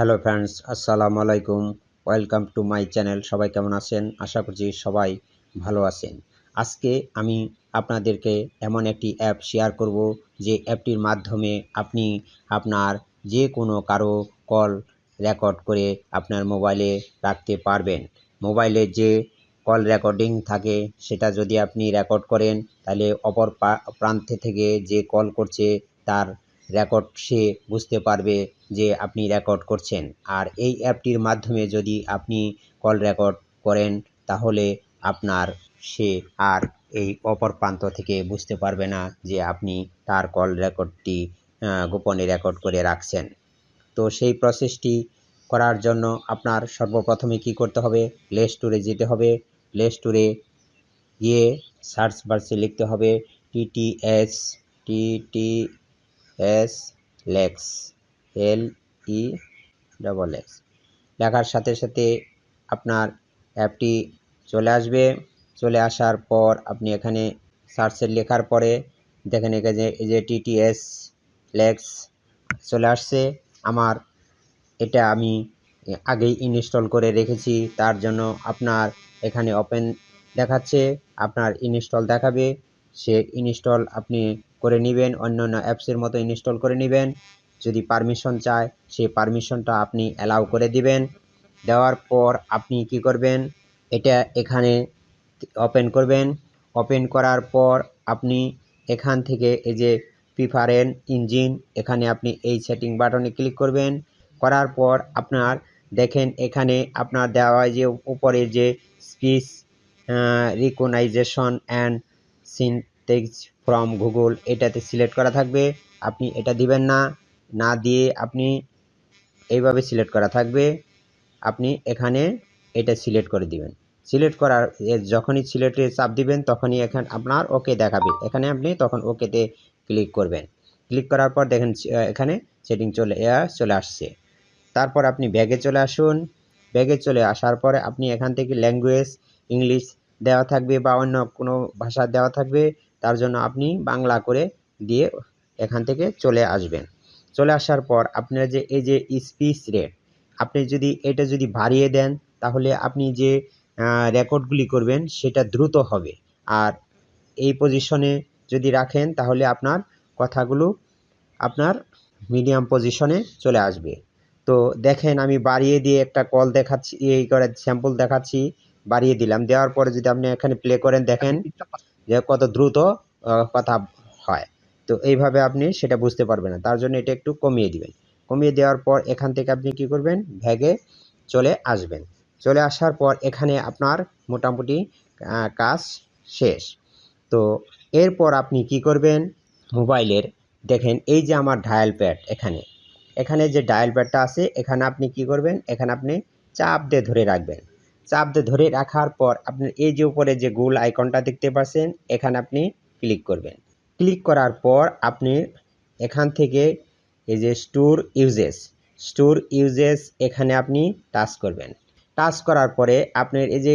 Hello friends, আসসালামু আলাইকুম। Welcome to my channel. সবাই কেমন আছেন? আশা করছি সবাই ভালো আছেন। আজকে আমি আপনাদেরকে এমন একটি অ্যাপ শেয়ার করব, যে অ্যাপটির মাধ্যমে আপনি আপনার যে কোনো কারো কল রেকর্ড করে আপনার মোবাইলে রাখতে পারবেন। মোবাইলে যে কল রেকর্ডিং থাকে সেটা যদি আপনি রেকর্ড করেন, তাহলে অপর প্রান্তে থেকে যে কল করছে তার রেকর্ড সে বুঝতে পারবে যে আপনি রেকর্ড করছেন। আর এই অ্যাপটির মাধ্যমে যদি আপনি কল রেকর্ড করেন, তাহলে আপনার সে আর এই অপর প্রান্ত থেকে বুঝতে পারবে না যে আপনি তার কল রেকর্ডটি গোপনে রেকর্ড করে রাখছেন। তো সেই প্রসেসটি করার জন্য আপনার সর্বপ্রথমে কি করতে হবে? প্লে স্টোরে যেতে হবে। প্লে স্টোরে গিয়ে সার্চ বাক্সে লিখতে হবে টিটিএস টিটিএস লেক্স LEXX। লেখার সাথে সাথে আপনার অ্যাপটি চলে আসবে। চলে আসার পর আপনি এখানে সার্চে লেখার পরে দেখেন এখানে এই যে টিটিএস লেক্স চলে আসছে। আমার এটা আমি আগেই ইনস্টল করে রেখেছি, তার জন্য আপনার এখানে ওপেন দেখাচ্ছে, আপনার ইনস্টল দেখাবে। সে ইনস্টল আপনি করে নেবেন, অন্যান্য অ্যাপসের মতো ইনস্টল করে নেবেন। যদি পারমিশন চায়, সেই পারমিশনটা আপনি অ্যালাউ করে দিবেন। দেওয়ার পর আপনি কি করবেন? এটা এখানে ওপেন করবেন। ওপেন করার পর আপনি এখান থেকে এই যে প্রিফারেন্স ইঞ্জিন, এখানে আপনি এই সেটিং বাটনে ক্লিক করবেন। করার পর আপনার দেখেন এখানে আপনার দেওয়া যে উপরে যে speech recognition and synthesis from Google, এটাতে সিলেক্ট করা থাকবে। আপনি এটা দিবেন না, না দিয়ে আপনি এইভাবে সিলেক্ট করা থাকবে। আপনি এখানে এটা সিলেক্ট করে দিবেন। সিলেক্ট করার যখনই সিলেক্টে চাপ দিবেন, তখনই এখানে আপনার ওকে দেখাবে। এখানে আপনি তখন ওকেতে ক্লিক করবেন। ক্লিক করার পর দেখেন এখানে সেটিং চলে আসছে। তারপর আপনি ব্যাগে চলে আসুন। ব্যাগে চলে আসার পরে আপনি এখান থেকে ল্যাঙ্গুয়েজ ইংলিশ দেওয়া থাকবে বা অন্য কোনো ভাষা দেওয়া থাকবে, তার জন্য আপনি বাংলা করে দিয়ে এখান থেকে চলে আসবেন। চলে আসার পর আপনার যে এই যে স্পিচ রেট, আপনি যদি এটা যদি বাড়িয়ে দেন, তাহলে আপনি যে রেকর্ডগুলি করবেন সেটা দ্রুত হবে। আর এই পজিশনে যদি রাখেন, তাহলে আপনার কথাগুলো আপনার মিডিয়াম পজিশনে চলে আসবে। তো দেখেন আমি বাড়িয়ে দিয়ে একটা কল দেখাচ্ছি, এই করে স্যাম্পল দেখাচ্ছি। বাড়িয়ে দিলাম, দেওয়ার পরে যদি আপনি এখানে প্লে করেন, দেখেন যে কত দ্রুত কথা হয়। তো এইভাবে আপনি সেটা বুঝতে পারবেন না, তার জন্য এটা একটু কমিয়ে দিবেন। কমিয়ে দেওয়ার পর এখান থেকে আপনি কি করবেন? ব্যাগে চলে আসবেন। চলে আসার পর এখানে আপনার মোটামুটি কাজ শেষ। তো এরপর আপনি কি করবেন? মোবাইলের দেখেন এই যে আমার ডায়াল প্যাড, এখানে যে ডায়াল প্যাডটা আছে, এখানে আপনি কি করবেন? এখানে আপনি চাপ দিয়ে ধরে রাখবেন। চাপ দিয়ে ধরে রাখার পর আপনার এই যে উপরে যে গোল আইকনটা দেখতে পাচ্ছেন, এখানে আপনি ক্লিক করবেন। ক্লিক করার পর আপনি এখান থেকে এই যে স্টোর ইউজেস এখানে আপনি টাচ করবেন। টাচ করার পরে আপনার এই যে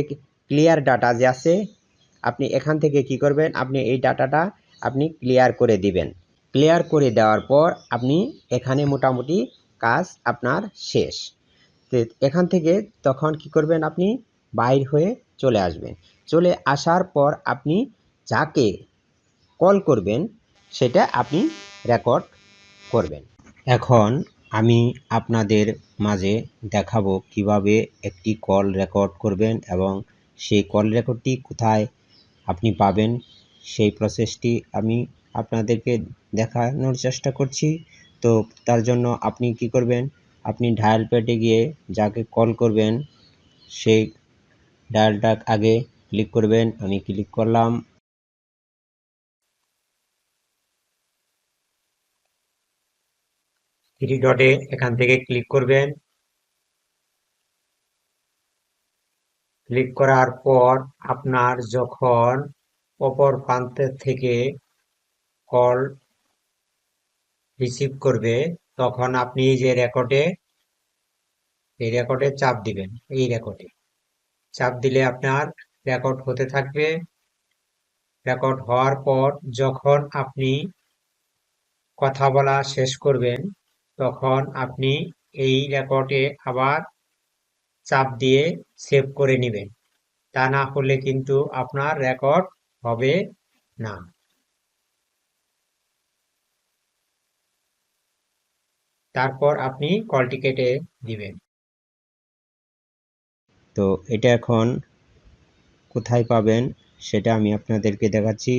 ক্লিয়ার ডাটা যে আছে, আপনি এখান থেকে কি করবেন? আপনি এই ডাটাটা আপনি ক্লিয়ার করে দিবেন। ক্লিয়ার করে দেওয়ার পর আপনি এখানে মোটামুটি কাজ আপনার শেষ। তো এখান থেকে তখন কি করবেন? আপনি বাইর হয়ে চলে আসবেন। চলে আসার পর আপনি যাকে কল করবেন সেটা আপনি রেকর্ড করবেন। এখন আমি আপনাদের মাঝে দেখাবো কিভাবে একটি কল রেকর্ড করবেন এবং সেই কল রেকর্ডটি কোথায় আপনি পাবেন, সেই প্রসেসটি আমি আপনাদেরকে দেখানোর চেষ্টা করছি। তো তার জন্য আপনি কি করবেন? আপনি ডায়াল প্যাডে গিয়ে যাকে কল করবেন সেই ডায়ালটা আগে ক্লিক করবেন। আমি ক্লিক করলাম। থ্রি ডটে এখান থেকে ক্লিক করবেন। ক্লিক করার পর আপনার যখন অপর প্রান্তের থেকে কল রিসিভ করবে, তখন আপনি এই যে এই রেকর্ডে চাপ দিবেন। এই রেকর্ডে চাপ দিলে আপনার রেকর্ড হতে থাকবে। রেকর্ড হওয়ার পর যখন আপনি কথা বলা শেষ করবেন, তখন আপনি এই রেকর্ডে আবার চাপ দিয়ে সেভ করে নেবেন, তা না হলে কিন্তু আপনার রেকর্ড হবে না। তারপর আপনি কলটি কেটে দিবেন। তো এটা এখন কোথায় পাবেন সেটা আমি আপনাদেরকে দেখাচ্ছি।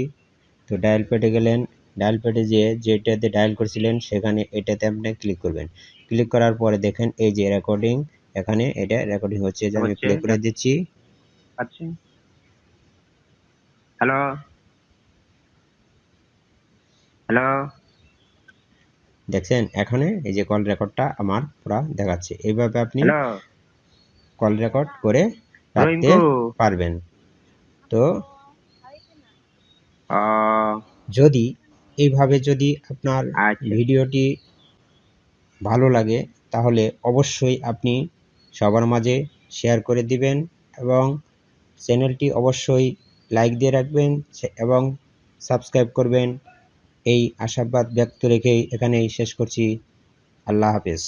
তো ডায়াল প্যাডে গেলেন, ডায়াল প্যাডে যেটাতে ডায়াল করেছিলেন সেখানে এটাতে আপনি ক্লিক করবেন। ক্লিক করার পরে দেখেন এই যে রেকর্ডিং, এখানে এটা রেকর্ডিং হচ্ছে, যে আমি প্লে করে দিচ্ছি। আচ্ছা, হ্যালো হ্যালো দেখছেন এখানে এই যে কল রেকর্ডটা আমার পুরা দেখাচ্ছে। এইভাবে আপনি হ্যালো কল রেকর্ড করে রাখতে রহিমকু পারবেন। তো আহ, যদি এইভাবে যদি আপনার আচ্ছা ভিডিওটি ভালো লাগে তাহলে অবশ্যই আপনি সবার মাঝে শেয়ার করে দিবেন এবং চ্যানেলটি অবশ্যই লাইক দিয়ে রাখবেন এবং সাবস্ক্রাইব করবেন। এই আশাবাদ ব্যক্ত রেখেই এখানেই শেষ করছি। আল্লাহ হাফেজ।